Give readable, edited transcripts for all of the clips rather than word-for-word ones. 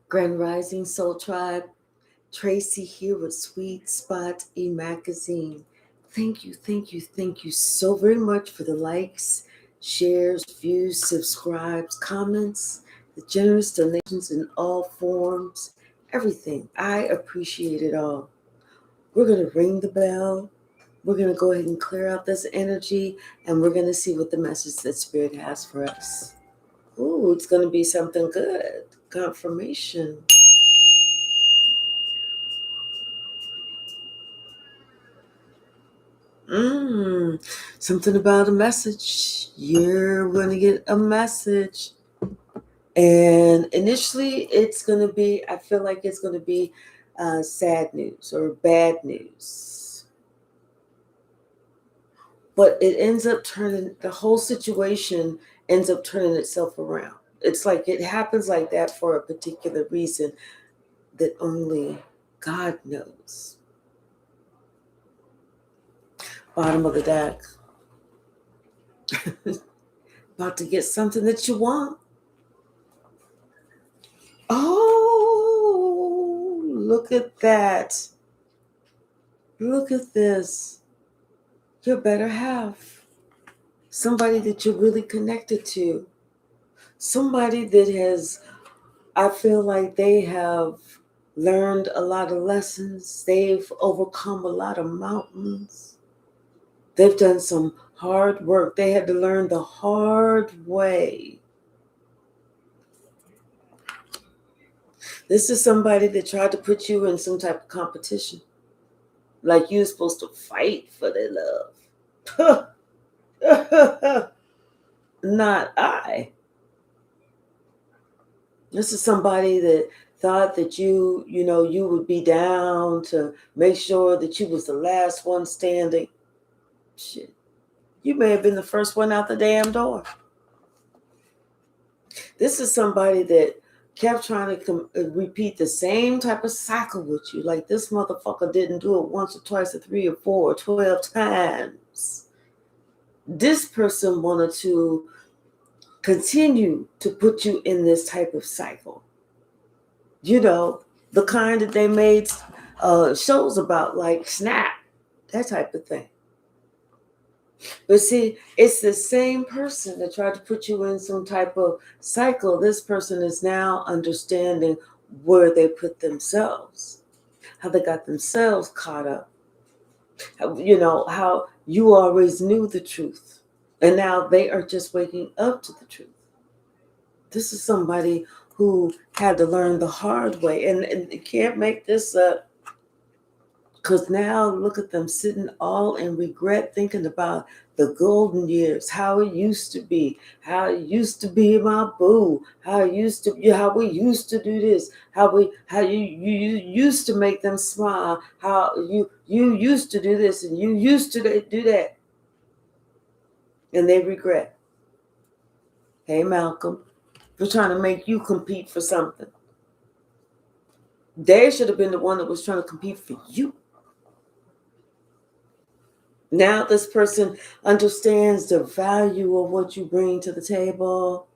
Grand Rising Soul Tribe, Tracy here with Sweet Spot E-Magazine. Thank you so very much for the likes, shares, views, subscribes, comments, the generous donations in all forms, everything. I appreciate it all. We're going to ring the bell. We're going to go ahead and clear out this energy, and we're going to see what the message that Spirit has for us. Ooh, it's going to be something good. Confirmation. Something about a message. You're going to get a message. And initially, it's going to be, I feel like it's going to be sad news or bad news. But it ends up turning, the whole situation ends up turning itself around. It's like it happens like that for a particular reason that only God knows. Bottom of the deck. About to get something that you want. Oh, look at that. Look at this. Your better half. Somebody that you're really connected to. Somebody that has, I feel like they have learned a lot of lessons. They've overcome a lot of mountains. They've done some hard work. They had to learn the hard way. This is somebody that tried to put you in some type of competition. Like you're supposed to fight for their love. Not I. This is somebody that thought that you would be down to make sure that you was the last one standing. Shit. You may have been the first one out the damn door. This is somebody that kept trying to repeat the same type of cycle with you. Like this motherfucker didn't do it once or twice or 3 or 4 or 12 times. This person wanted to continue to put you in this type of cycle. You know, the kind that they made shows about, like Snap, that type of thing. But see, it's the same person that tried to put you in some type of cycle. This person is now understanding where they put themselves, how they got themselves caught up. How you always knew the truth. And now they are just waking up to the truth. This is somebody who had to learn the hard way. And you can't make this up. Because now look at them sitting all in regret, thinking about the golden years, how it used to be, how it used to be my boo, how we used to do this, how you used to make them smile, how you used to do this and you used to do that. And they regret. Hey, Malcolm, for trying to make you compete for something. They should have been the one that was trying to compete for you. Now this person understands the value of what you bring to the table.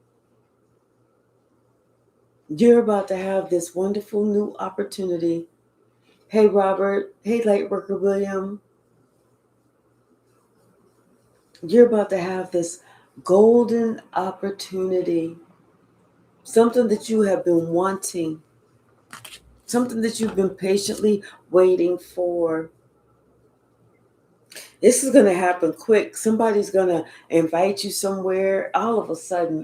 You're about to have this wonderful new opportunity. Hey, Robert. Hey, Lightworker William. You're about to have this golden opportunity. Something that you have been wanting. Something that you've been patiently waiting for. This is going to happen quick. Somebody's going to invite you somewhere. All of a sudden,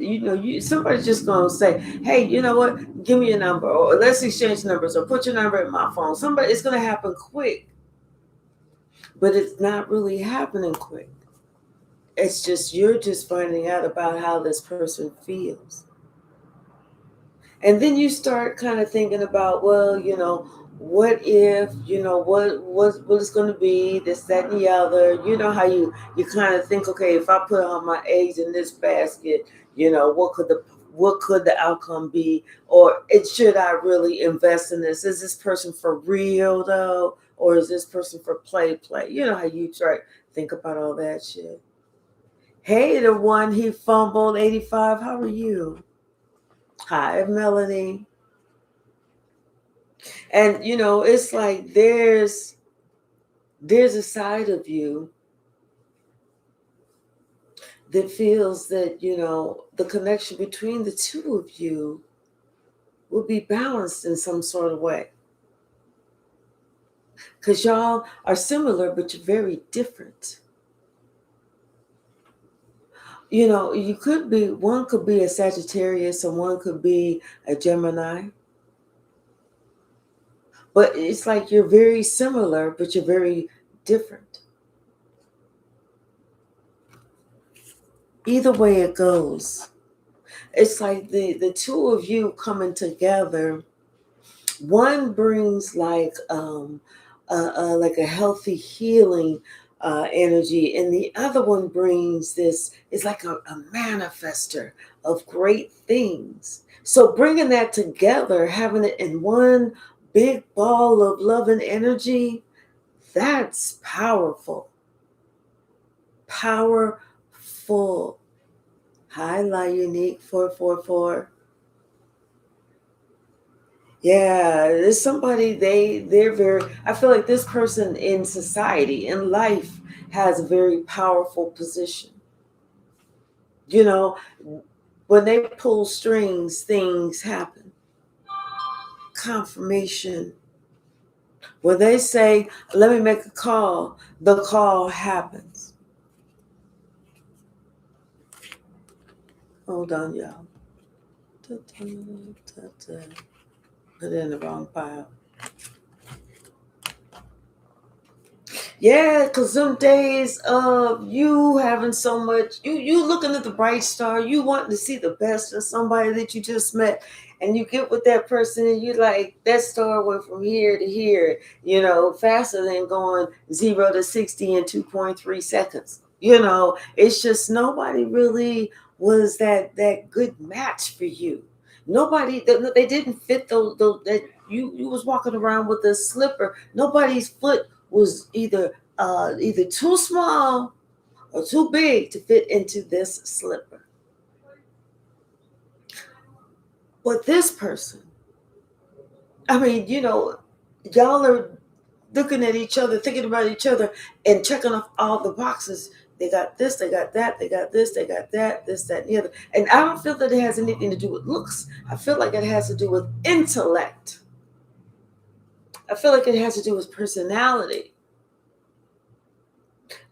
somebody's just going to say, hey, you know what? Give me your number, or let's exchange numbers, or put your number in my phone. It's going to happen quick. But it's not really happening quick. It's just, you're just finding out about how this person feels. And then you start kind of thinking about, well, what if, what it's going to be, this, that, and the other. You know how you kind of think, okay, if I put all my eggs in this basket, what could the outcome be? Or should I really invest in this? Is this person for real though? Or is this person for play? You know how you try to think about all that shit. Hey, the one he fumbled, 85, how are you? Hi, Melanie. And it's like there's a side of you that feels that the connection between the two of you will be balanced in some sort of way, because y'all are similar but you're very different. You could be, one could be a Sagittarius and one could be a Gemini, but it's like you're very similar but you're very different. Either way it goes, it's like the two of you coming together. One brings like a healthy healing energy, and the other one brings this, it's like a manifester of great things. So bringing that together, having it in one big ball of love and energy, that's powerful. Powerful. Hi, La Unique 444. Yeah, there's somebody, they're very, I feel like this person in society, in life, has a very powerful position. When they pull strings, things happen. Confirmation. When they say, let me make a call, the call happens. Hold on, y'all. Put it in the wrong pile. Yeah, because some days of you having so much, you looking at the bright star, you wanting to see the best of somebody that you just met, and you get with that person and you like, that star went from here to here, faster than going 0 to 60 in 2.3 seconds. It's just nobody really was that good match for you. Nobody, they didn't fit those that you was walking around with a slipper. Nobody's foot was either too small or too big to fit into this slipper. But this person, I mean, y'all are looking at each other, thinking about each other, and checking off all the boxes. They got this, they got that, they got this, they got that, this, that, and the other. And I don't feel that it has anything to do with looks. I feel like it has to do with intellect. I feel like it has to do with personality.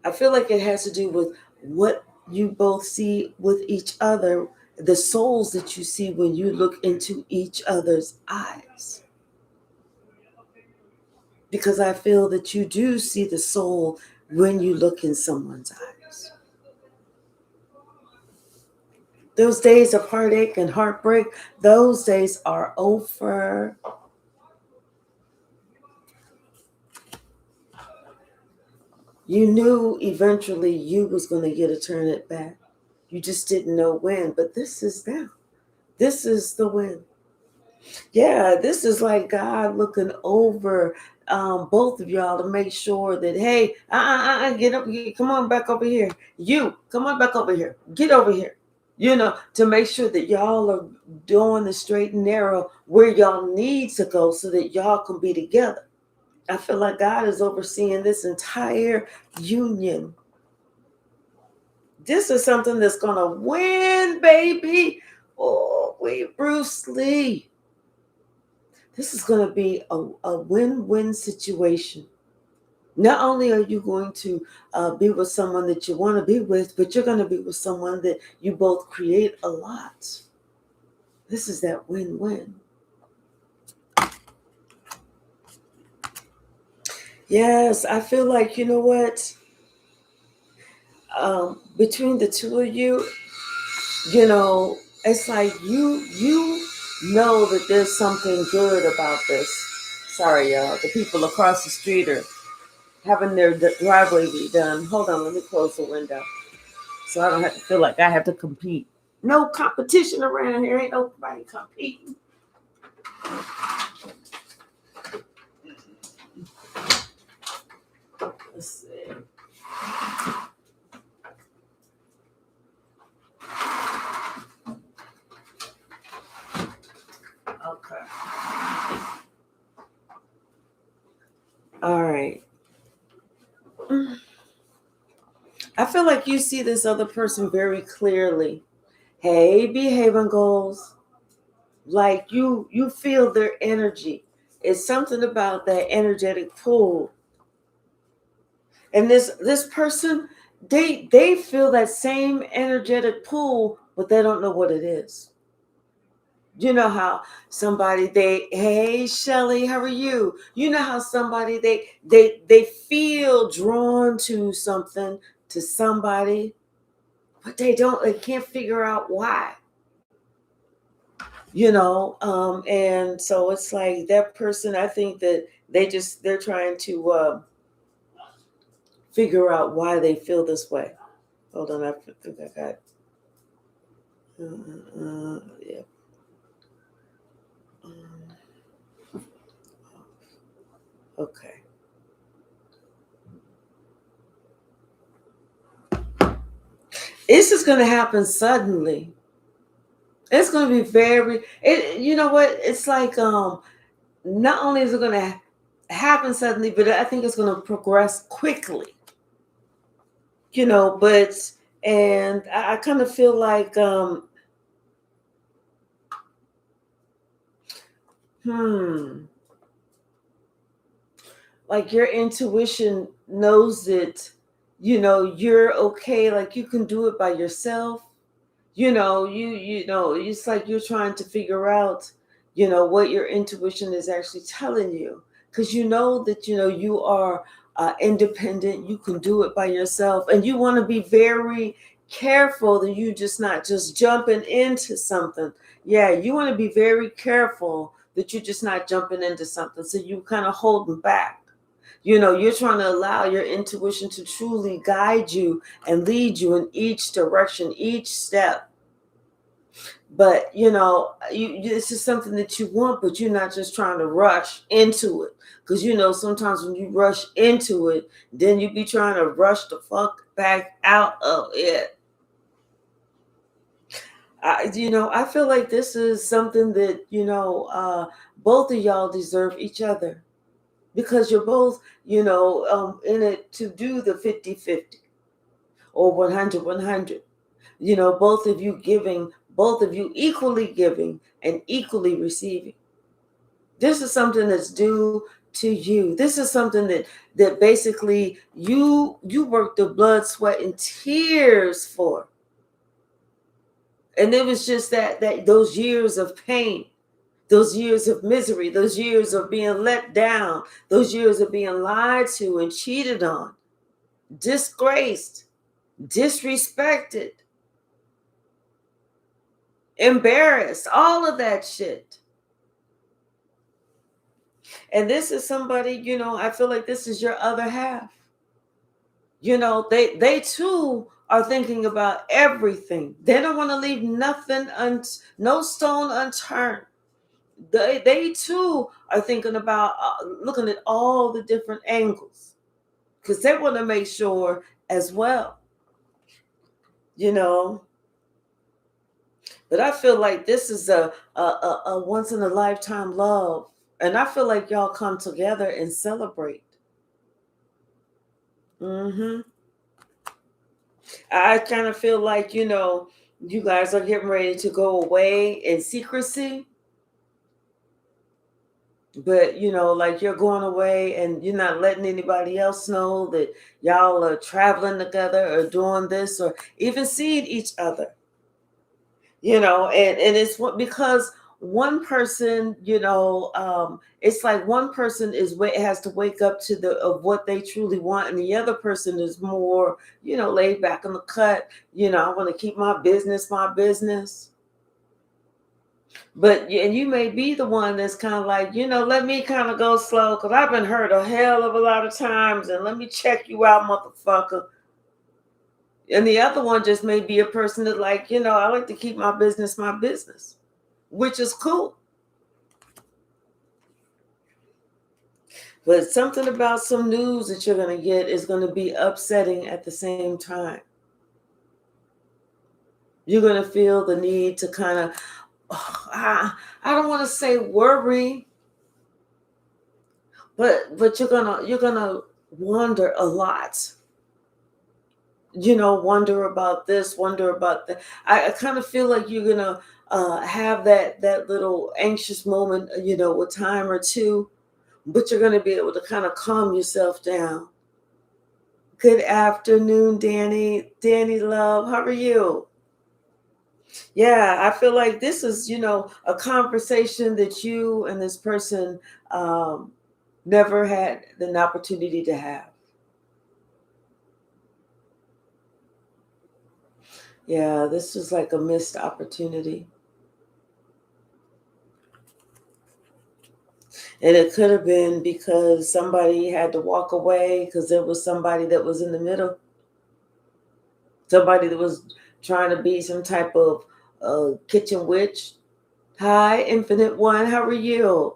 I feel like it has to do with what you both see with each other, the souls that you see when you look into each other's eyes. Because I feel that you do see the soul when you look in someone's eyes. Those days of heartache and heartbreak, those days are over. You knew eventually you was going to get a turn at bat. You just didn't know when, but this is now. This is the win. Yeah, this is like God looking over both of y'all to make sure that, hey, get up, come on back over here. You, come on back over here. Get over here. To make sure that y'all are doing the straight and narrow where y'all need to go so that y'all can be together. I feel like God is overseeing this entire union. This is something that's going to win, baby. Oh, wait, Bruce Lee. This is going to be a win-win situation. Not only are you going to be with someone that you want to be with, but you're going to be with someone that you both create a lot. This is that win-win. Yes, I feel like, you know what? Between the two of you, it's like you know that there's something good about this. Sorry, y'all. The people across the street are having their driveway redone. Hold on, let me close the window so I don't have to feel like I have to compete. No competition around here. Ain't nobody competing. Let's see. Okay. All right. I feel like you see this other person very clearly. Hey, behaving goals. Like you feel their energy. It's something about that energetic pull. And this person, they feel that same energetic pull, but they don't know what it is. You know how somebody hey Shelly, how are you? You know how somebody they feel drawn to something, to somebody, but they can't figure out why. And so it's like that person, I think that they're trying to figure out why they feel this way. Hold on, I think I got yeah. Okay. This is going to happen suddenly. It's going to be you know what? It's like, not only is it going to happen suddenly, but I think it's going to progress quickly, but, and I kind of feel like, like your intuition knows that, you're okay. Like you can do it by yourself. It's like you're trying to figure out, what your intuition is actually telling you, because you know that, you are independent. You can do it by yourself, and you want to be very careful that you just not just jumping into something. Yeah, you want to be very careful that you're just not jumping into something, so you kind of holding back. You're trying to allow your intuition to truly guide you and lead you in each direction, each step. But this is something that you want, but you're not just trying to rush into it. Because sometimes when you rush into it, then you be trying to rush the fuck back out of it. I feel like this is something that, both of y'all deserve each other, because you're both, in it to do the 50-50 or 100-100. Both of you giving, both of you equally giving and equally receiving. This is something that's due to you. This is something that basically you worked the blood, sweat, and tears for. And it was just that those years of pain, those years of misery, those years of being let down, those years of being lied to and cheated on, disgraced, disrespected, embarrassed, all of that shit. And this is somebody, I feel like this is your other half. They too are thinking about everything. They don't want to leave nothing, no stone unturned. They too are thinking about looking at all the different angles, because they want to make sure as well, But I feel like this is a once in a lifetime love. And I feel like y'all come together and celebrate. I kind of feel like, you guys are getting ready to go away in secrecy. But, like you're going away and you're not letting anybody else know that y'all are traveling together or doing this or even seeing each other. And it's because one person, it's like one person has to wake up to of what they truly want, and the other person is more, laid back in the cut. I want to keep my business. But and you may be the one that's kind of like, let me kind of go slow, because I've been hurt a hell of a lot of times, and let me check you out, motherfucker. And the other one just may be a person that, like, I like to keep my business, which is cool. But something about some news that you're going to get is going to be upsetting at the same time. You're going to feel the need to kind of, I don't want to say worry, But you're gonna wonder a lot. Wonder about this, wonder about that. I kind of feel like you're gonna have that little anxious moment, a time or two, but you're gonna be able to kind of calm yourself down. Good afternoon, Danny. Danny love, how are you? Yeah, I feel like this is, a conversation that you and this person um, never had an opportunity to have. Yeah, this was like a missed opportunity. And it could have been because somebody had to walk away because there was somebody that was in the middle, somebody that was trying to be some type of kitchen witch. Hi, Infinite One, how are you?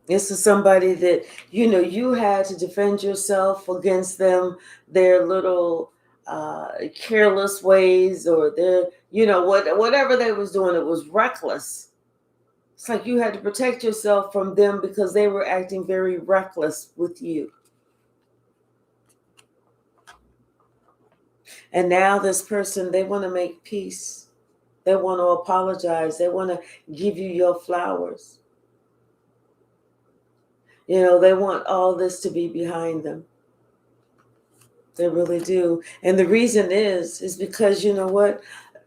This is somebody that you had to defend yourself against them, their little careless ways, or their whatever they was doing. It was reckless. It's like you had to protect yourself from them because they were acting very reckless with you. And now this person, they want to make peace. They want to apologize. They want to give you your flowers. They want all this to be behind them. They really do. And the reason is because you know what?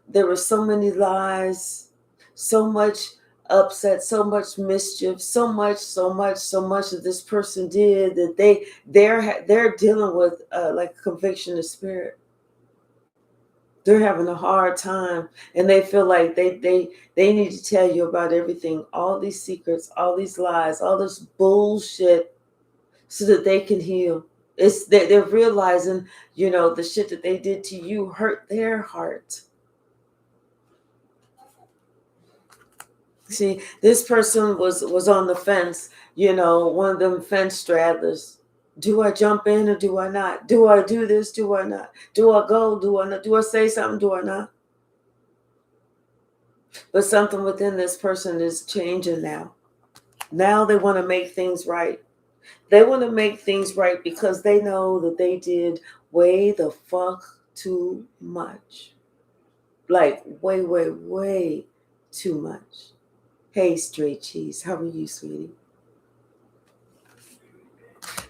There were so many lies, so much upset, so much mischief, so much that this person did that they're dealing with like conviction of spirit. They're having a hard time, and they feel like they need to tell you about everything, all these secrets, all these lies, all this bullshit, so that they can heal. They're realizing, the shit that they did to you hurt their heart. See, this person was on the fence, one of them fence straddlers. Do I jump in or do I not? Do I do this? Do I not? Do I go? Do I not? Do I say something? Do I not? But something within this person is changing now. Now they want to make things right. They want to make things right because they know that they did way the fuck too much. Like way, way, way too much. Hey, straight cheese, how are you, sweetie?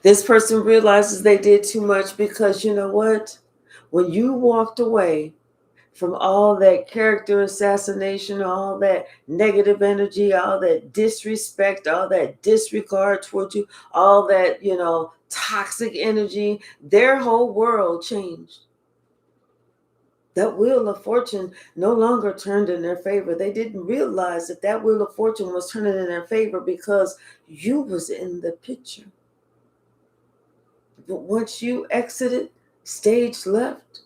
This person realizes they did too much because you know what? When you walked away from all that character assassination, all that negative energy, all that disrespect, all that disregard towards you, all that, toxic energy, their whole world changed. That wheel of fortune no longer turned in their favor. They didn't realize that wheel of fortune was turning in their favor because you was in the picture. But once you exited stage left,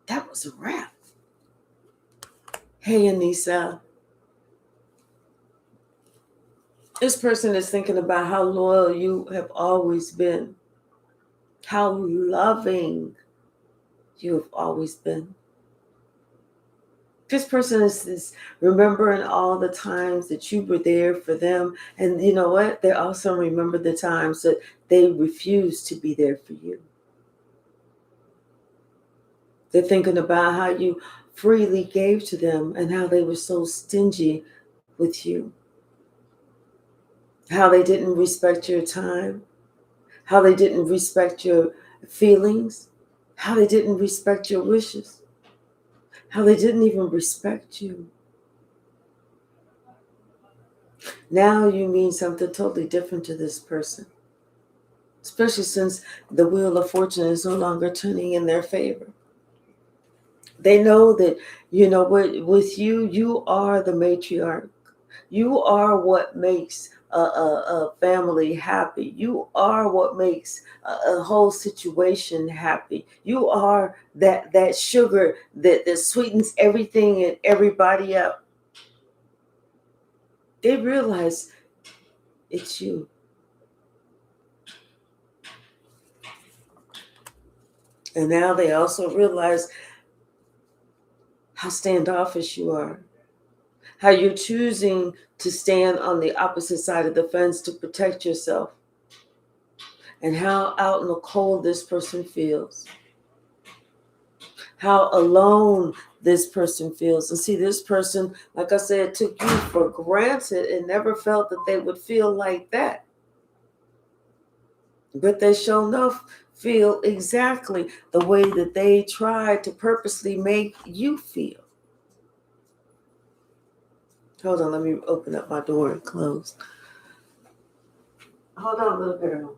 that was a wrap. Hey, Anissa. This person is thinking about how loyal you have always been, how loving you have always been. This person is remembering all the times that you were there for them. And you know what? They also remember the times that they refused to be there for you. They're thinking about how you freely gave to them and how they were so stingy with you, how they didn't respect your time, how they didn't respect your feelings, how they didn't respect your wishes, how they didn't even respect you. Now you mean something totally different to this person, especially since the wheel of fortune is no longer turning in their favor. They know that, with you, you are the matriarch. You are what makes a family happy. You are what makes a whole situation happy. You are that sugar that sweetens everything and everybody up. They realize it's you. And now they also realize how standoffish you are, how you're choosing to stand on the opposite side of the fence to protect yourself, and how out in the cold this person feels, how alone this person feels. And see, this person, like I said, took you for granted and never felt that they would feel like that. But they sure enough feel exactly the way that they tried to purposely make you feel. Hold on, let me open up my door and close. Hold on, little girl.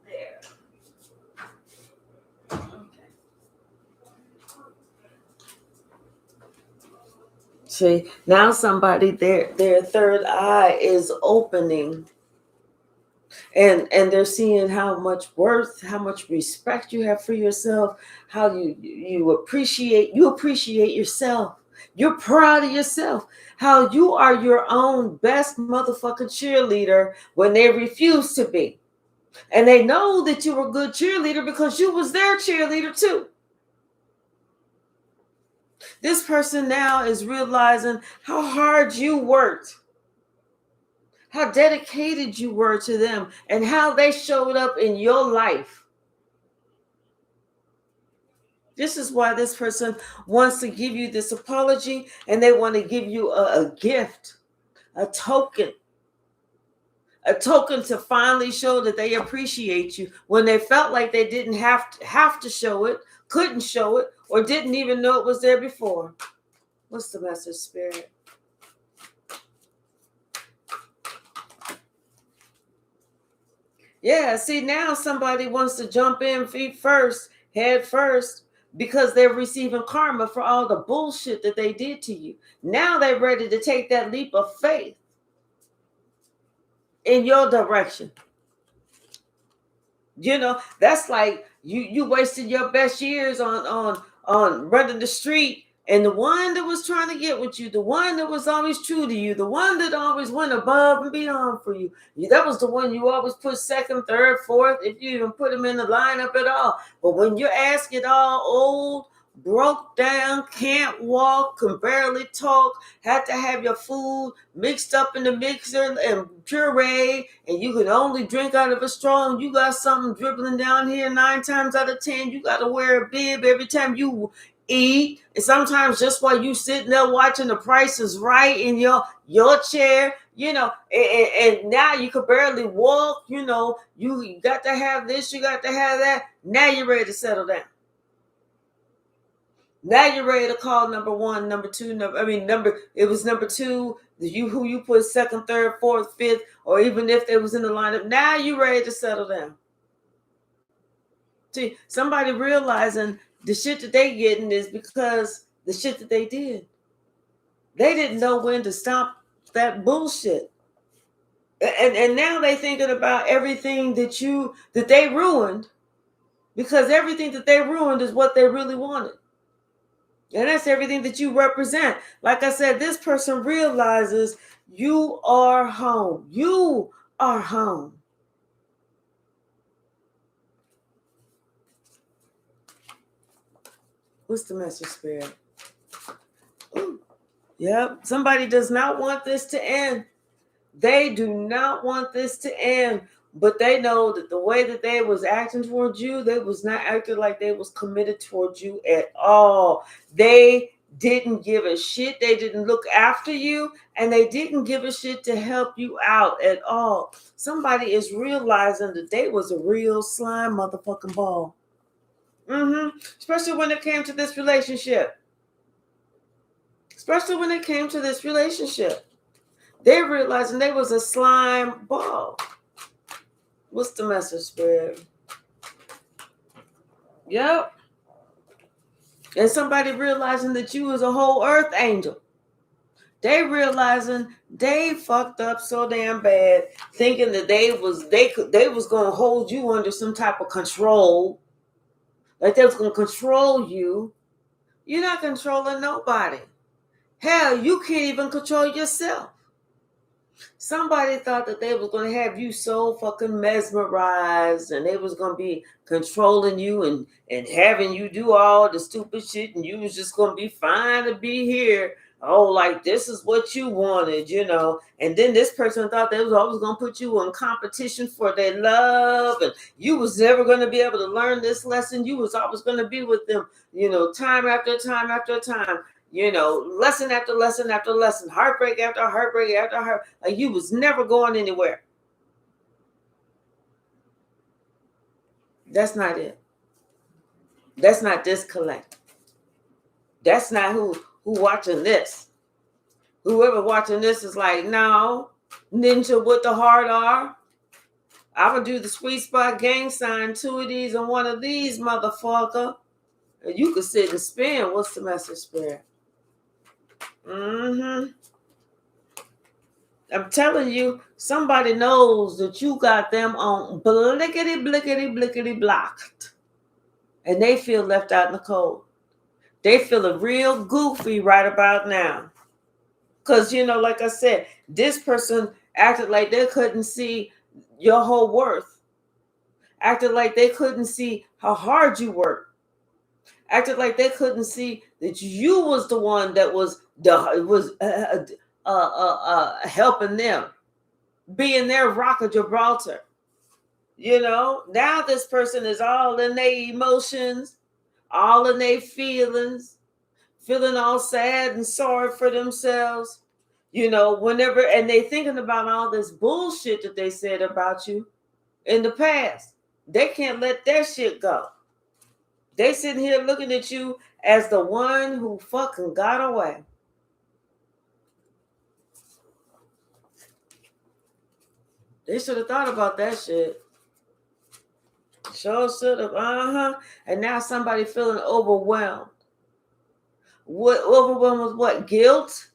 There. Okay. See, now somebody, their third eye is opening, and they're seeing how much worth, how much respect you have for yourself, how you appreciate yourself. You're proud of yourself, how you are your own best motherfucking cheerleader when they refuse to be. And they know that you're a good cheerleader because you was their cheerleader too. This person now is realizing how hard you worked, how dedicated you were to them, and how they showed up in your life. This is why this person wants to give you this apology, and they want to give you a gift, a token to finally show that they appreciate you when they felt like they didn't have to show it, couldn't show it, or didn't even know it was there before. What's the message, Spirit? Yeah, see, now somebody wants to jump in head first, because they're receiving karma for all the bullshit that they did to you. Now they're ready to take that leap of faith in your direction. You know, that's like you wasted your best years on running the street, and the one that was trying to get with you, the one that was always true to you, the one that always went above and beyond for you, that was the one you always put second, third, fourth, if you even put them in the lineup at all. But when your ass get all old, broke down, can't walk, can barely talk, had to have your food mixed up in the mixer and puree, and you can only drink out of a straw, and you got something dribbling down here 9 times out of 10, you got to wear a bib every time you eat. And sometimes just while you sitting there watching The Price is Right in your chair, and now you could barely walk, you got to have this, you got to have that. Now you're ready to settle down. Now you're ready to call number one, number two, it was number two, who you put second, third, fourth, fifth, or even if they was in the lineup. Now you're ready to settle down. See, somebody realizing the shit that they getting is because the shit that they did. They didn't know when to stop that bullshit. And now they thinking about everything that they ruined, because everything that they ruined is what they really wanted. And that's everything that you represent. Like I said, this person realizes you are home. You are home. What's the message, Spirit? Ooh. Yep. Somebody does not want this to end. They do not want this to end. But they know that the way that they was acting towards you, they was not acting like they was committed towards you at all. They didn't give a shit. They didn't look after you, and they didn't give a shit to help you out at all. Somebody is realizing that they was a real slime motherfucking ball. Especially when it came to this relationship. They're realizing they was a slime ball. What's the message, Spirit? Yep. And somebody realizing that you was a whole earth angel. They realizing they fucked up so damn bad, thinking that they was gonna hold you under some type of control. Like they was gonna control you. You're not controlling nobody. Hell, you can't even control yourself. Somebody thought that they was going to have you so fucking mesmerized, and they was going to be controlling you and having you do all the stupid shit, and you was just going to be fine to be here. Oh, like this is what you wanted, you know. And then this person thought they was always going to put you in competition for their love, and you was never going to be able to learn this lesson. You was always going to be with them, you know, time after time after time. You know, lesson after lesson after lesson, heartbreak after heartbreak after heartbreak. Like you was never going anywhere. That's not it. That's not this collect. That's not who watching this. Whoever watching this is like, no, ninja with the heart R. I'm gonna do the sweet spot gang sign, 2 of these and 1 of these, motherfucker. And you could sit and spin. What's the message, Spirit? I'm telling you, somebody knows that you got them on blickety, blickety, blickety blocked. And they feel left out in the cold. They feeling real goofy right about now. Because, you know, like I said, this person acted like they couldn't see your whole worth. Acted like they couldn't see how hard you work. Acted like they couldn't see that you was the one that was helping them, being their rock of Gibraltar. You know, now this person is all in their emotions, all in their feelings, feeling all sad and sorry for themselves. You know, whenever, and they thinking about all this bullshit that they said about you in the past. They can't let their shit go. They sitting here looking at you as the one who fucking got away. They should have thought about that shit. Sure should have. And now somebody feeling overwhelmed. What overwhelmed with what? Guilt?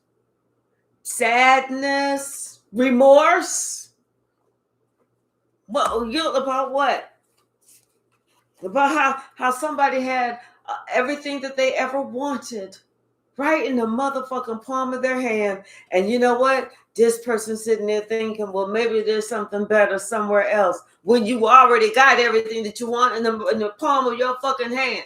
Sadness? Remorse? What guilt about what? About how somebody had everything that they ever wanted right in the motherfucking palm of their hand. And you know what? This person sitting there thinking, well, maybe there's something better somewhere else when you already got everything that you want in the palm of your fucking hand.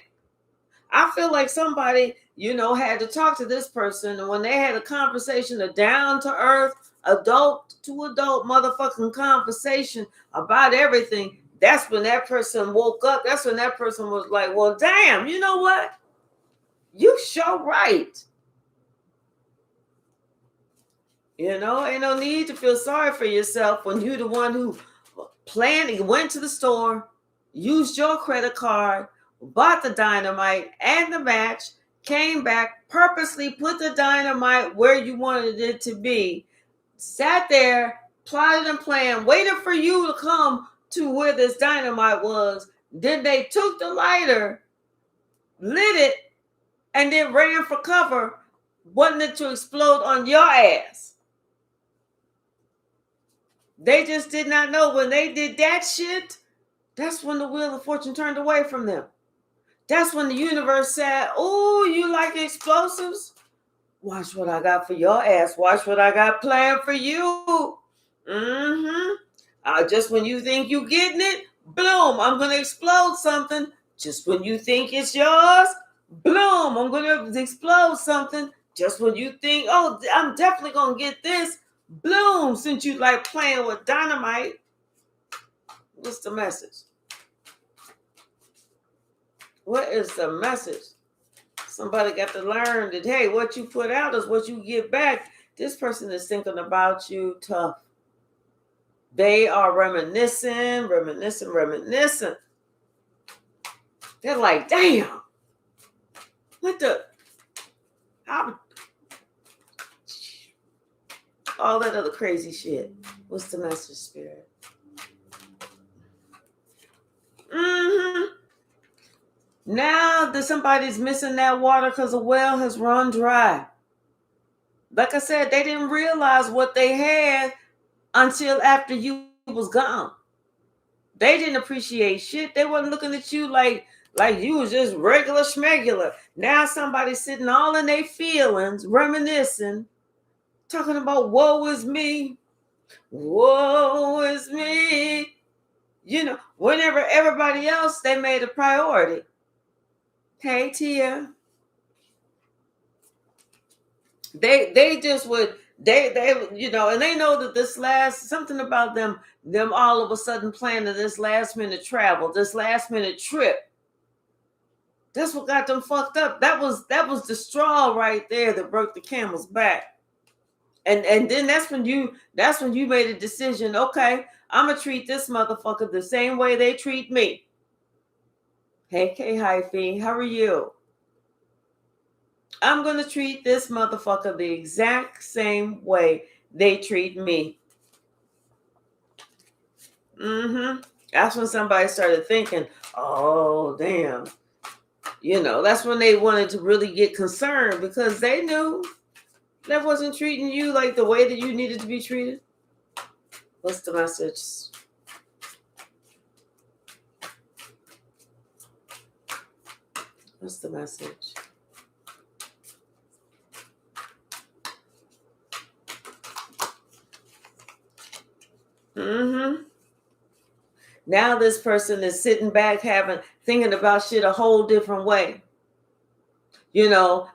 I feel like somebody, you know, had to talk to this person, and when they had a conversation, a down to earth, adult to adult motherfucking conversation about everything, that's when that person woke up. That's when that person was like, well, damn, you know what? You sure right. You know, ain't no need to feel sorry for yourself when you're the one who went to the store, used your credit card, bought the dynamite and the match, came back, purposely put the dynamite where you wanted it to be, sat there, plotted and planned, waited for you to come to where this dynamite was. Then they took the lighter, lit it, and then ran for cover, wanting it to explode on your ass. They just did not know when they did that shit. That's when the wheel of fortune turned away from them. That's when the universe said, oh, you like explosives? Watch what I got for your ass. Watch what I got planned for you. Just when you think you're getting it, boom, I'm going to explode something. Just when you think it's yours, boom, I'm going to explode something. Just when you think, oh, I'm definitely going to get this, boom, since you like playing with dynamite. What's the message? What is the message? Somebody got to learn that, hey, what you put out is what you get back. This person is thinking about you tough. They are reminiscing. They're like, damn. What the? All that other crazy shit. What's the message, Spirit? Now that somebody's missing that water because the well has run dry. Like I said, they didn't realize what they had until after you was gone. They didn't appreciate shit. They wasn't looking at you like you was just regular schmegular. Now somebody's sitting all in their feelings, reminiscing, talking about woe is me. Woe is me. You know, whenever everybody else, they made a priority. Hey, Tia. They just would, they you know, and they know that this last, something about them all of a sudden planning this last minute travel, this last minute trip. That's what got them fucked up. That was the straw right there that broke the camel's back. And then that's when you made a decision. Okay, I'm gonna treat this motherfucker the same way they treat me. Hey, K Hyphy, how are you? I'm gonna treat this motherfucker the exact same way they treat me. That's when somebody started thinking, oh damn. You know, that's when they wanted to really get concerned because they knew that wasn't treating you like the way that you needed to be treated. What's the message? What's the message? Now this person is sitting back thinking about shit a whole different way. You know,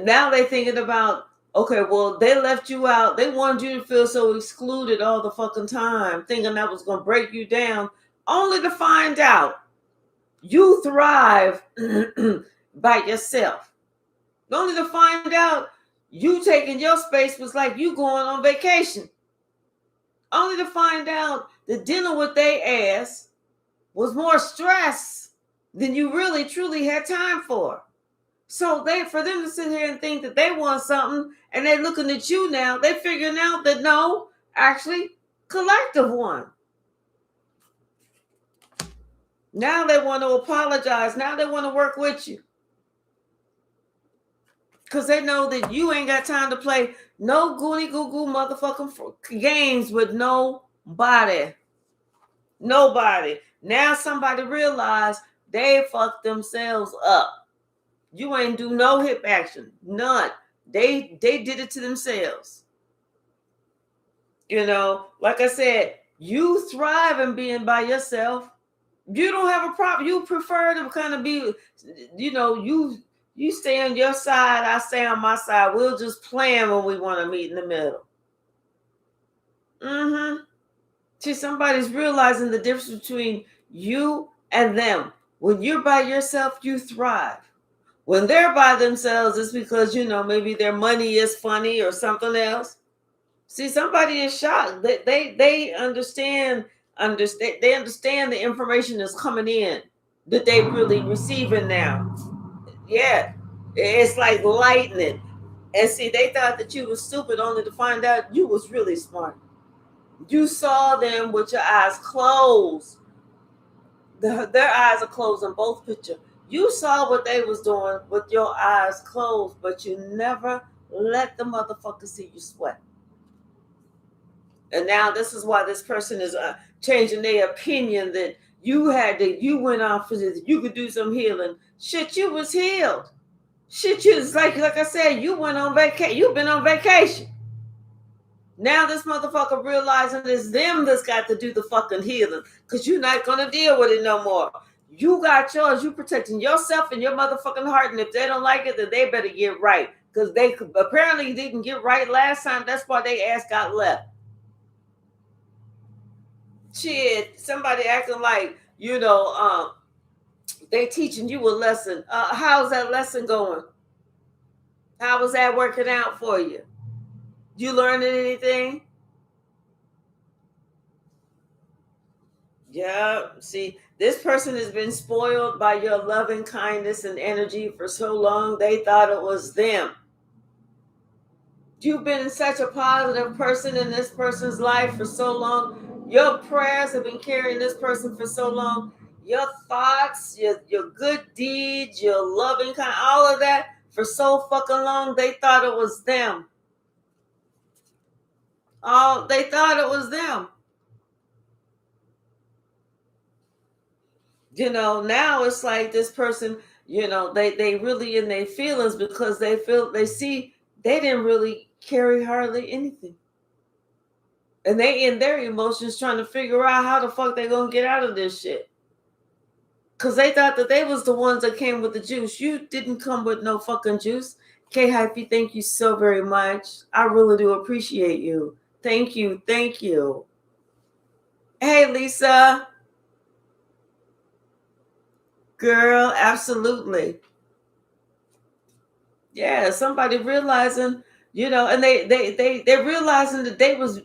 now they thinking about, okay, well, they left you out. They wanted you to feel so excluded all the fucking time, thinking that was going to break you down, only to find out you thrive by yourself. Only to find out you taking your space was like you going on vacation. Only to find out that dealing with their ass was more stress than you really truly had time for. So for them to sit here and think that they want something and they're looking at you now, they figuring out that no, actually, collective won. Now they want to apologize. Now they want to work with you. Because they know that you ain't got time to play no goody goo goo motherfucking games with nobody. Nobody. Now somebody realized they fucked themselves up. You ain't do no hip action. None. They did it to themselves. You know, like I said, you thrive in being by yourself. You don't have a problem. You prefer to kind of be, you know, you stay on your side, I stay on my side. We'll just plan when we want to meet in the middle. See, somebody's realizing the difference between you and them. When you're by yourself, you thrive. When they're by themselves, it's because, you know, maybe their money is funny or something else. See, somebody is shocked. They understand they understand the information that's coming in that they really receiving now. Yeah. It's like lightning. And see, they thought that you was stupid only to find out you was really smart. You saw them with your eyes closed. Their eyes are closed in both pictures. You saw what they was doing with your eyes closed, but you never let the motherfucker see you sweat. And now this is why this person is changing their opinion that you went off for this, you could do some healing. Shit, you was healed. Shit, you was like I said, you went on vacation. You've been on vacation. Now this motherfucker realizing it's them that's got to do the fucking healing because you're not going to deal with it no more. You got yours. You protecting yourself and your motherfucking heart. And if they don't like it, then they better get right because they apparently didn't get right last time. That's why they ass got left. Shit, somebody acting like, you know, they teaching you a lesson. How's that lesson going? How was that working out for you? You learning anything? Yeah, see, this person has been spoiled by your loving kindness and energy for so long, they thought it was them. You've been such a positive person in this person's life for so long. Your prayers have been carrying this person for so long. Your thoughts, your good deeds, your loving kind, all of that for so fucking long, they thought it was them. Oh, they thought it was them. You know, now it's like this person, you know, they really in their feelings because they see they didn't really carry hardly anything. And they in their emotions trying to figure out how the fuck they gonna get out of this shit. Cause they thought that they was the ones that came with the juice. You didn't come with no fucking juice. K Hypey, thank you so very much. I really do appreciate you. Thank you. Thank you. Hey, Lisa. Girl, absolutely. Yeah, somebody realizing, and they realizing that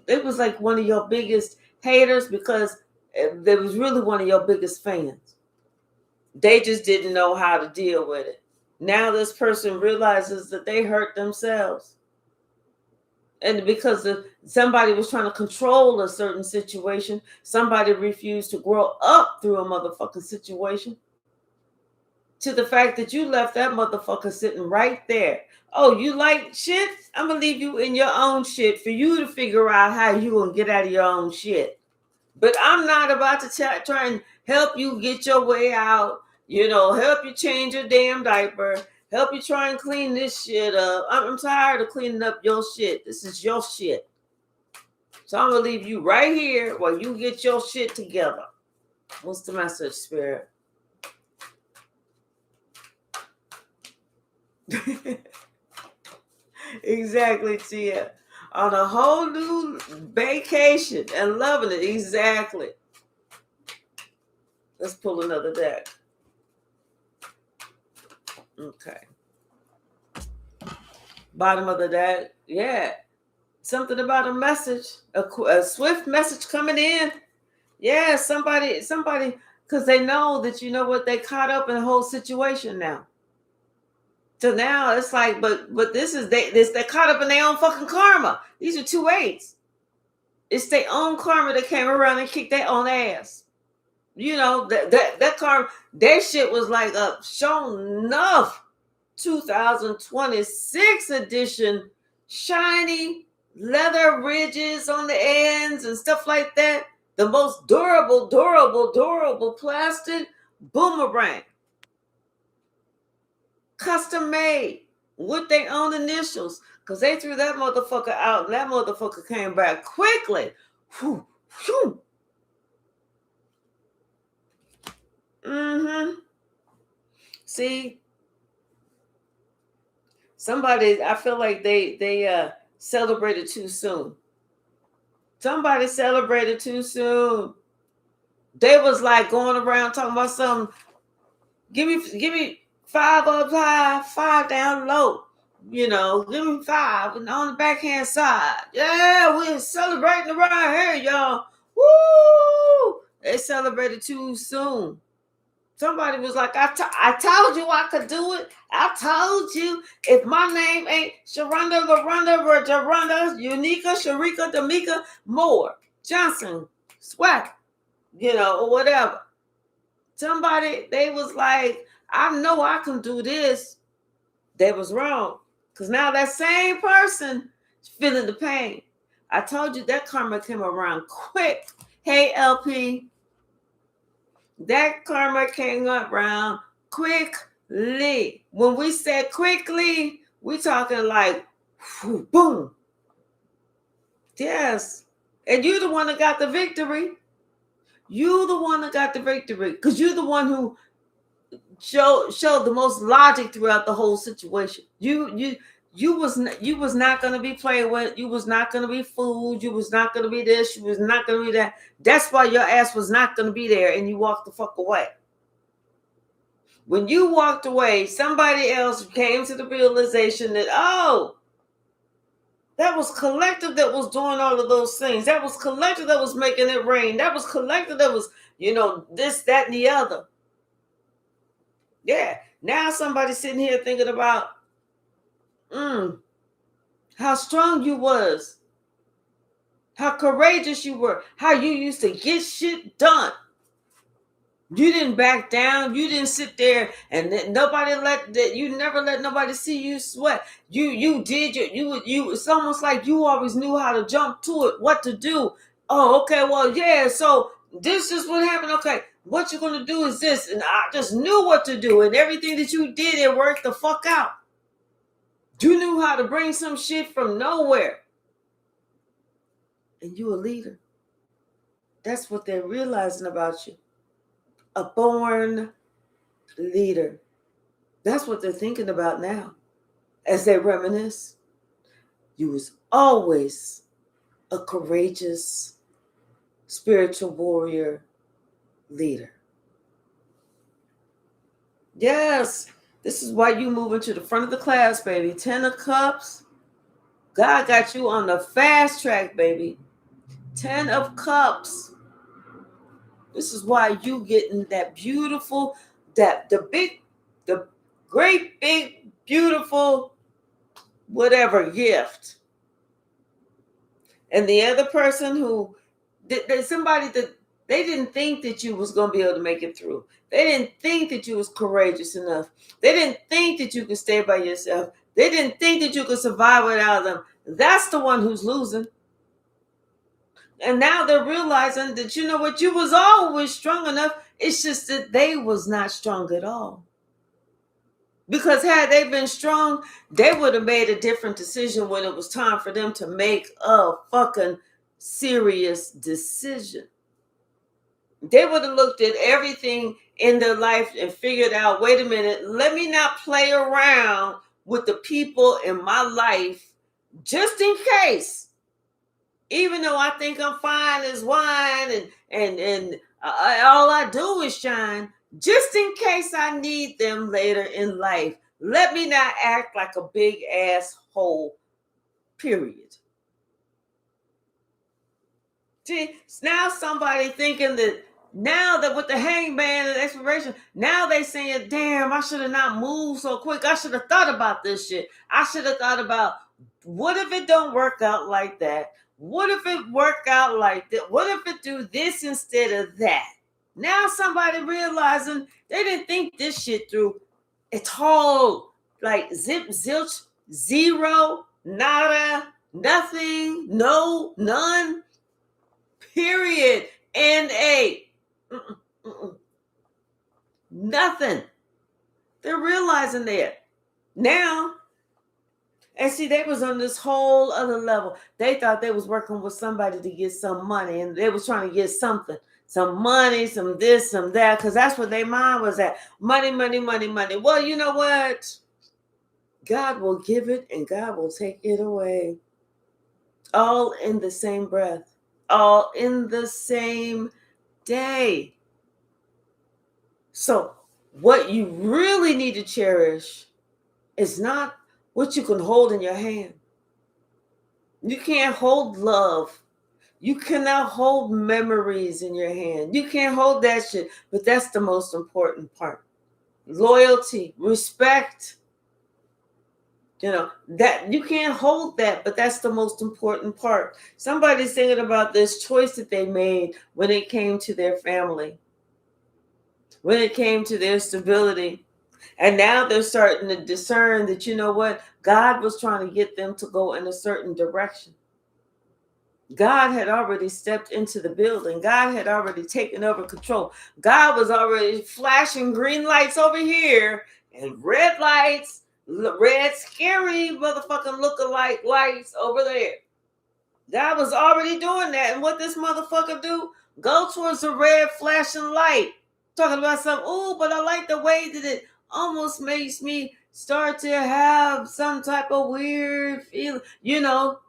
it was like one of your biggest haters because they was really one of your biggest fans. They just didn't know how to deal with it. Now this person realizes that they hurt themselves. And because somebody was trying to control a certain situation, somebody refused to grow up through a motherfucking situation, to the fact that you left that motherfucker sitting right there. Oh, you like shit? I'm going to leave you in your own shit for you to figure out how you going to get out of your own shit. But I'm not about to try and help you get your way out, help you change your damn diaper, help you try and clean this shit up. I'm tired of cleaning up your shit. This is your shit. So I'm going to leave you right here while you get your shit together. What's the message, Spirit? Exactly, Tia. On a whole new vacation and loving it. Exactly. Let's pull another deck. Okay. Bottom of the deck. Yeah. Something about a message. A swift message coming in. Yeah, somebody, because they know that, they caught up in the whole situation now. So now it's like, but they're caught up in their own fucking karma. These are 2 8s. It's their own karma that came around and kicked their own ass. That karma, their shit was like a shown enough 2026 edition, shiny leather ridges on the ends and stuff like that. The most durable plastic boomerang. Custom made with their own initials. Because they threw that motherfucker out and that motherfucker came back quickly. Whew, whew. Mm-hmm. See, somebody, I feel like they celebrated too soon. Somebody celebrated too soon. They was like going around talking about something. Give me 5 up high, 5 down low. Give me 5 on the backhand side. Yeah, we're celebrating around here, y'all. Woo! They celebrated too soon. Somebody was like, I told you I could do it. I told you. If my name ain't Sharonda, Unica, Sharika, Damika, Moore, Johnson, Swag, or whatever. Somebody, they was like, I know I can do this. They was wrong. Because now that same person is feeling the pain. I told you that karma came around quick. Hey, LP. That karma came around quickly. When we said quickly, we talking like, whew, boom. Yes. And you're the one that got the victory. You the one that got the victory. Because you're the one who showed the most logic throughout the whole situation. You was not going to be played with. You was not going to be fooled. You was not going to be this. You was not going to be that. That's why your ass was not going to be there, and you walked the fuck away. When you walked away, somebody else came to the realization that, oh, that was collective that was doing all of those things. That was collective that was making it rain. That was collective that was, this, that, and the other. Yeah. Now somebody's sitting here thinking about how strong you was, how courageous you were, how you used to get shit done. You didn't back down. You didn't sit there and you never let nobody see you sweat. You did you. It's almost like you always knew how to jump to it, what to do. Oh, okay, well, yeah. So this is what happened. Okay, what you're gonna do is this, and I just knew what to do, and everything that you did, it worked the fuck out. You knew how to bring some shit from nowhere. and you're a leader. That's what they're realizing about you. A born leader. That's what they're thinking about now. As they reminisce, you was always a courageous spiritual warrior leader. Yes, this is why you move into the front of the class, baby. 10 of Cups. God got you on the fast track, baby. 10 of Cups. This is why you getting that beautiful, the great, big, beautiful, whatever gift. And the other person who, somebody that they didn't think that you was going to be able to make it through. They didn't think that you was courageous enough. They didn't think that you could stay by yourself. They didn't think that you could survive without them. That's the one who's losing. And now they're realizing that, you know what, you was always strong enough. It's just that they was not strong at all. Because had they been strong, they would have made a different decision when it was time for them to make a fucking serious decision. They would have looked at everything in their life and figured out, wait a minute, let me not play around with the people in my life just in case. Even though I think I'm fine as wine and all I do is shine, just in case I need them later in life, let me not act like a big asshole, period. See, now somebody thinking that now that with the hangman and expiration, now they saying, damn, I should have not moved so quick. I should have thought about this shit. I should have thought about, what if it don't work out like that? What if it work out like that? What if it do this instead of that? Now somebody realizing they didn't think this shit through. It's all like zip, zilch, zero, nada, nothing, no, none, period, and a nothing. They're realizing that now. And see, they was on this whole other level. They thought they was working with somebody to get some money, and they was trying to get something, some money, some this, some that, because that's what their mind was at. Money, money, money, money. Well, you know what? God will give it and God will take it away. All in the same breath. All in the same day. So what you really need to cherish is not what you can hold in your hand. You can't hold love. You cannot hold memories in your hand. You can't hold that shit, but that's the most important part. Loyalty, respect. You know, that you can't hold that, but that's the most important part. Somebody's thinking about this choice that they made when it came to their family, when it came to their stability. And now they're starting to discern that, you know what, God was trying to get them to go in a certain direction. God had already stepped into the building. God had already taken over control. God was already flashing green lights over here and red lights, red scary motherfucking lookalike lights over there. God was already doing that. And what this motherfucker do? Go towards the red flashing light. Talking about something, oh, but I like the way that it almost makes me start to have some type of weird feeling. You know,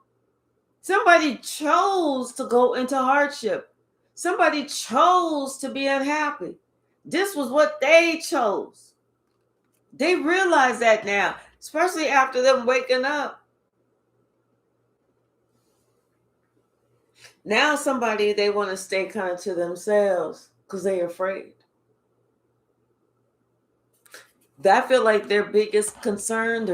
somebody chose to go into hardship. Somebody chose to be unhappy. This was what they chose. They realize that now, especially after them waking up. Now somebody, they want to stay kind of to themselves because they're afraid. I feel like their biggest concern,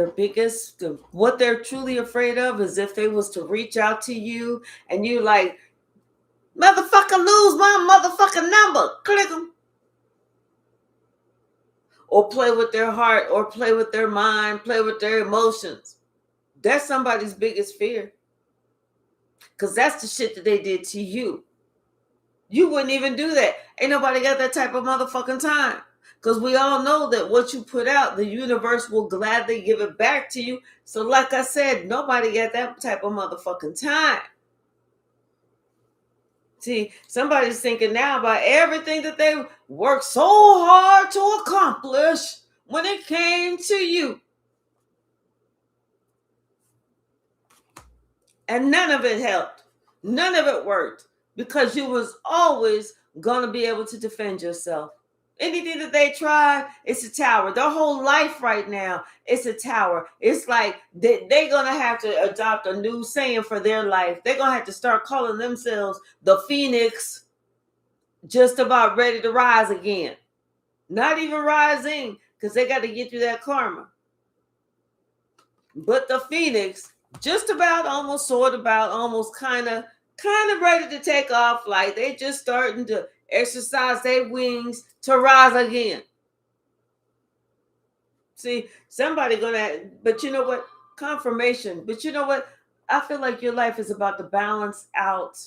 what they're truly afraid of is if they was to reach out to you and you like, motherfucker, lose my motherfucking number, click them. Or play with their heart, or play with their mind, play with their emotions. That's somebody's biggest fear. Because that's the shit that they did to you. You wouldn't even do that. Ain't nobody got that type of motherfucking time. Because we all know that what you put out, the universe will gladly give it back to you. So like I said, nobody got that type of motherfucking time. See, somebody's thinking now about everything that they worked so hard to accomplish when it came to you. And none of it helped. None of it worked because you was always going to be able to defend yourself. Anything that they tried, it's a tower. Their whole life right now, it's a tower. It's like they're going to have to adopt a new saying for their life. They're going to have to start calling themselves the Phoenix, just about ready to rise again. Not even rising, because they got to get through that karma. But the Phoenix, just about, almost, sort about, almost, kind of ready to take off. Like they just starting to exercise their wings to rise again. See, somebody gonna, but you know what? Confirmation. But you know what? I feel like your life is about to balance out,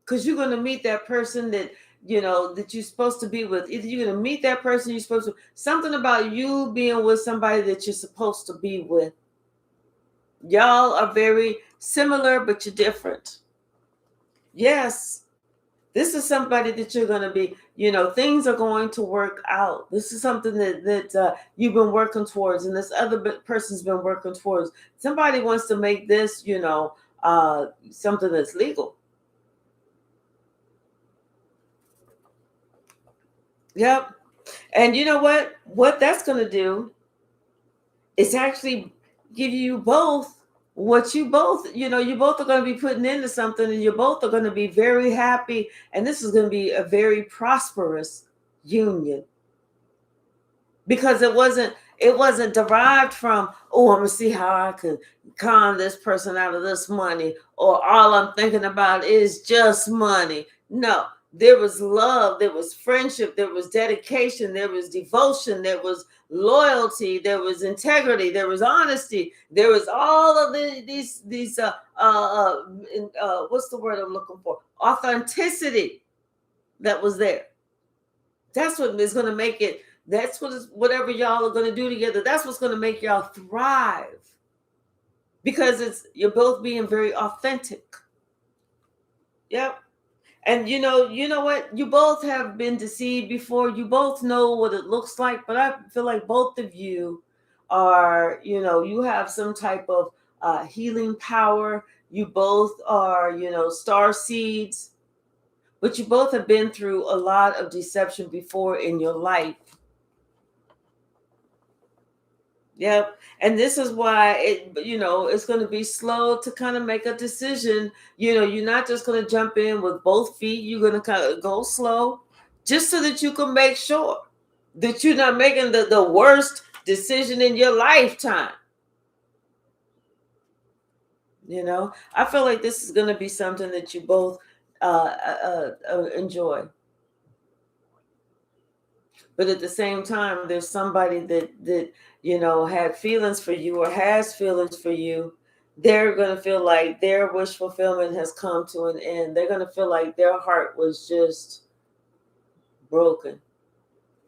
because you're gonna meet that person that that you're supposed to be with. Either you're gonna meet that person you're supposed to. Something about you being with somebody that you're supposed to be with. Y'all are very similar, but you're different. Yes. This is somebody that you're going to be, things are going to work out. This is something that you've been working towards, and this other person's been working towards. Somebody wants to make this, something that's legal. Yep. And you know what? What that's going to do is actually give you both what you both are going to be putting into something, and you both are going to be very happy, and this is going to be a very prosperous union, because it wasn't derived from, oh, I'm going to see how I can con this person out of this money, or all I'm thinking about is just money. No, there was love, there was friendship, there was dedication, there was devotion, there was loyalty, there was integrity, there was honesty, there was all of these what's the word I'm looking for? Authenticity that was there. That's what is going to make it. That's whatever y'all are going to do together. That's what's going to make y'all thrive, because you're both being very authentic. Yep. And you know what? You both have been deceived before. You both know what it looks like, but I feel like both of you are, you have some type of healing power. You both are, star seeds, but you both have been through a lot of deception before in your life. Yep. And this is why it's going to be slow to kind of make a decision. You're not just going to jump in with both feet. You're going to kind of go slow, just so that you can make sure that you're not making the worst decision in your lifetime. I feel like this is going to be something that you both enjoy. But at the same time, there's somebody that had feelings for you or has feelings for you. They're going to feel like their wish fulfillment has come to an end. They're going to feel like their heart was just broken.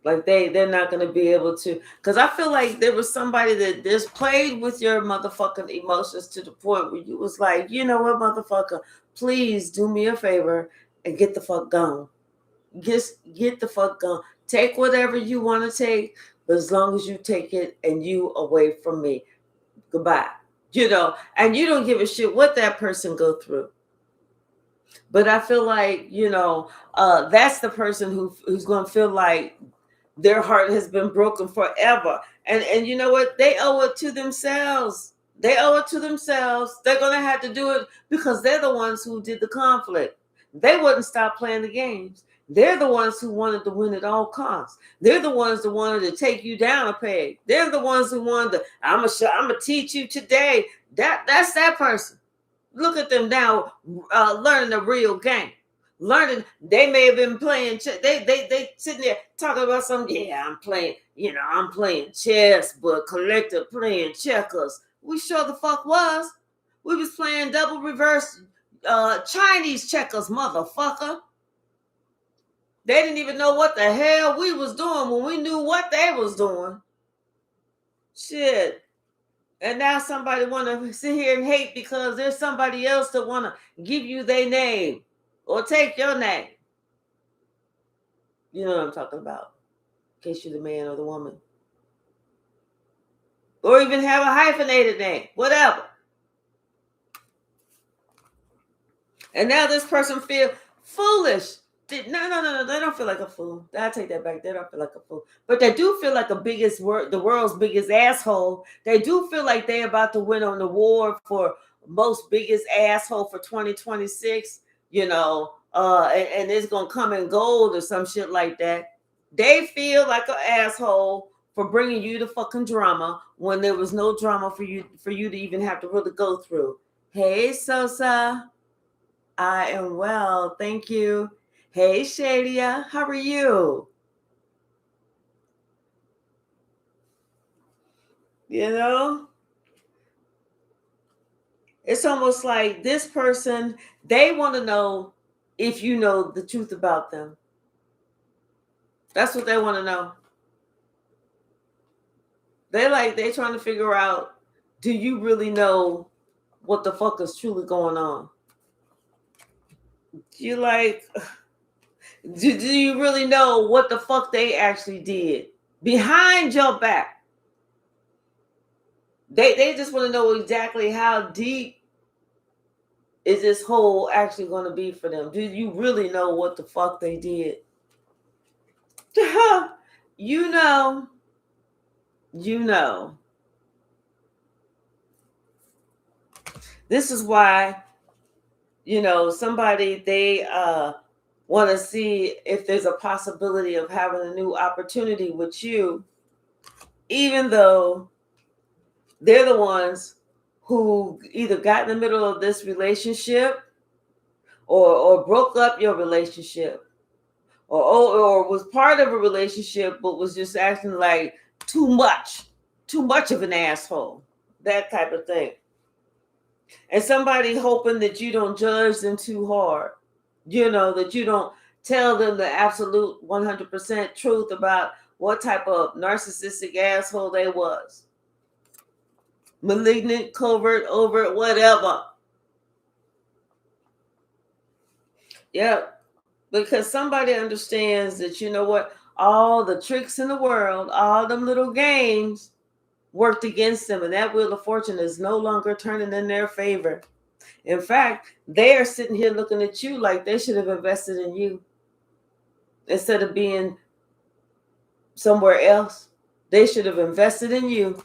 Like they're not going to be able to, because I feel like there was somebody that just played with your motherfucking emotions to the point where you was like, you know what, motherfucker, please do me a favor and get the fuck gone. Just get the fuck gone. Take whatever you want to take, but as long as you take it and you away from me, goodbye. And you don't give a shit what that person go through. But I feel like, that's the person who's going to feel like their heart has been broken forever. And you know what? They owe it to themselves. They owe it to themselves. They're going to have to do it because they're the ones who did the conflict. They wouldn't stop playing the games. They're the ones who wanted to win at all costs. They're the ones that wanted to take you down a peg. They're the ones who wanted to, I'm gonna teach you today. That's that person. Look at them now, learning the real game. Learning, they may have been playing. They sitting there talking about something. Yeah, I'm playing chess, but collective playing checkers. We sure the fuck was. We was playing double reverse Chinese checkers, motherfucker. They didn't even know what the hell we was doing when we knew what they was doing. Shit. And now somebody want to sit here and hate because there's somebody else that want to give you their name. or take your name. You know what I'm talking about, in case you're the man or the woman. Or even have a hyphenated name, whatever. And now this person feel foolish. No. They don't feel like a fool. I take that back. They don't feel like a fool, but they do feel like the world's biggest asshole. They do feel like they're about to win an award for most biggest asshole for 2026. And it's gonna come in gold or some shit like that. They feel like an asshole for bringing you the fucking drama when there was no drama for you to even have to really go through. Hey, Sosa. I am well, thank you. Hey, Shadia, how are you? It's almost like this person, they want to know if you know the truth about them. That's what they want to know. They're trying to figure out, do you really know what the fuck is truly going on? You do you really know what the fuck they actually did behind your back? They just want to know exactly how deep is this hole actually going to be for them. Do you really know what the fuck they did? you know This is why somebody, they want to see if there's a possibility of having a new opportunity with you, even though they're the ones who either got in the middle of this relationship or broke up your relationship, or was part of a relationship but was just acting like too much of an asshole, that type of thing. And somebody hoping that you don't judge them too hard, that you don't tell them the absolute 100% truth about what type of narcissistic asshole they was. Malignant, covert, overt, whatever. Yeah, because somebody understands that, all the tricks in the world, all them little games worked against them, and that wheel of fortune is no longer turning in their favor. In fact, they are sitting here looking at you like they should have invested in you instead of being somewhere else. They should have invested in you.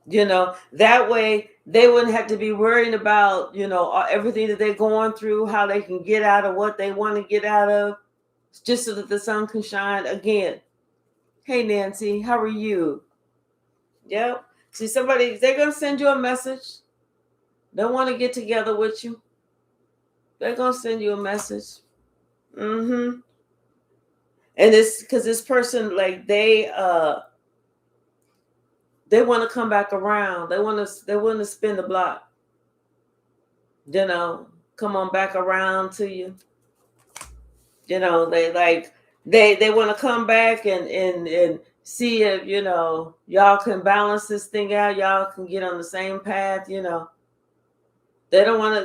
That way they wouldn't have to be worrying about, everything that they're going through, how they can get out of what they want to get out of, just so that the sun can shine again. Hey, Nancy, how are you? Yep. See, they're going to send you a message. They want to get together with you. They're going to send you a message. And it's because this person, they want to come back around. They want to spin the block. Come on back around to you. They want to come back and see if y'all can balance this thing out. Y'all can get on the same path. They want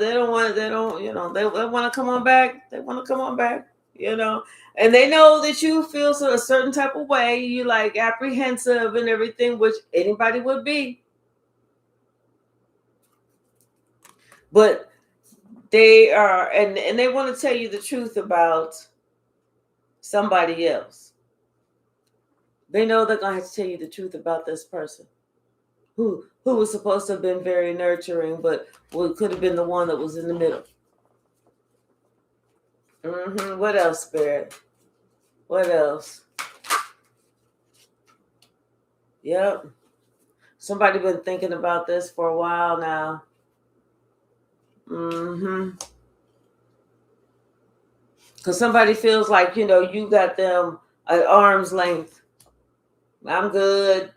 to come on back. They want to come on back. And they know that you feel a certain type of way. You apprehensive and everything, which anybody would be. But they are, and they want to tell you the truth about somebody else. They know they're going to have to tell you the truth about this person who was supposed to have been very nurturing, but could have been the one that was in the middle. What else, Spirit? What else? Yep. Somebody been thinking about this for a while now. Because somebody feels like, you got them at arm's length. I'm good.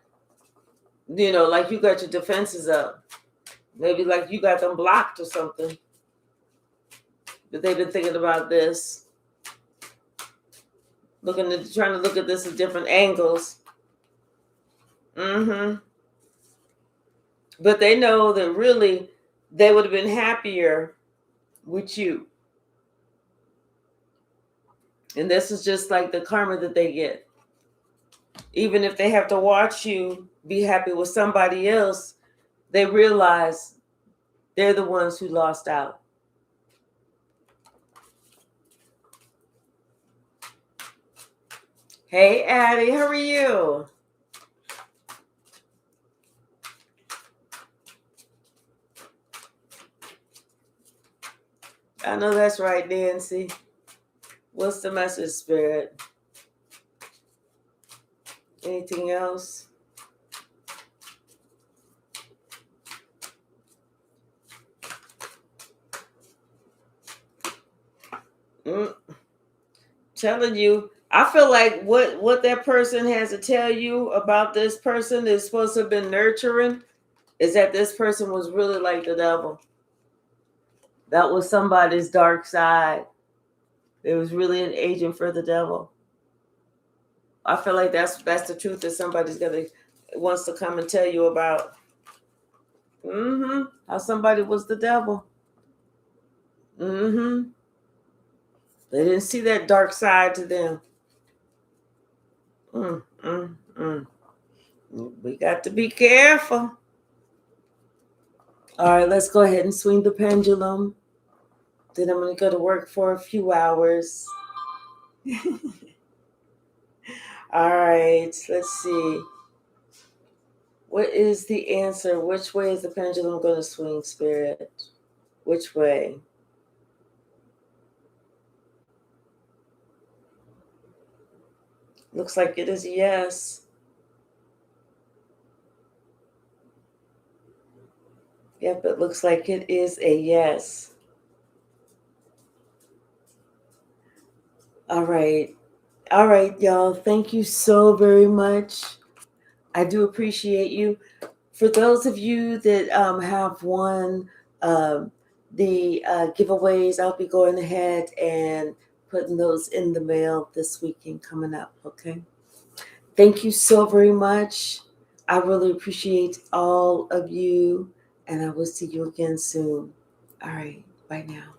Like you got your defenses up. Maybe like you got them blocked or something. But they've been thinking about this. Trying to look at this at different angles. But they know that really they would have been happier with you. And this is just like the karma that they get. Even if they have to watch you be happy with somebody else, they realize they're the ones who lost out. Hey, Addie, how are you? I know that's right, Nancy. What's the message, Spirit? Anything else? Telling you, I feel like what that person has to tell you about this person is supposed to have been nurturing is that this person was really like the devil. That was somebody's dark side. It was really an agent for the devil. I feel like that's the truth that somebody's wants to come and tell you about. How somebody was the devil. They didn't see that dark side to them. We got to be careful. All right, let's go ahead and swing the pendulum. Then I'm going to go to work for a few hours. All right, let's see. What is the answer? Which way is the pendulum going to swing, Spirit? Which way? Looks like it is a yes. Yep, it looks like it is a yes. All right, y'all. Thank you so very much. I do appreciate you. For those of you that have won the giveaways, I'll be going ahead and putting those in the mail this weekend coming up, okay? Thank you so very much. I really appreciate all of you, and I will see you again soon. All right, bye now.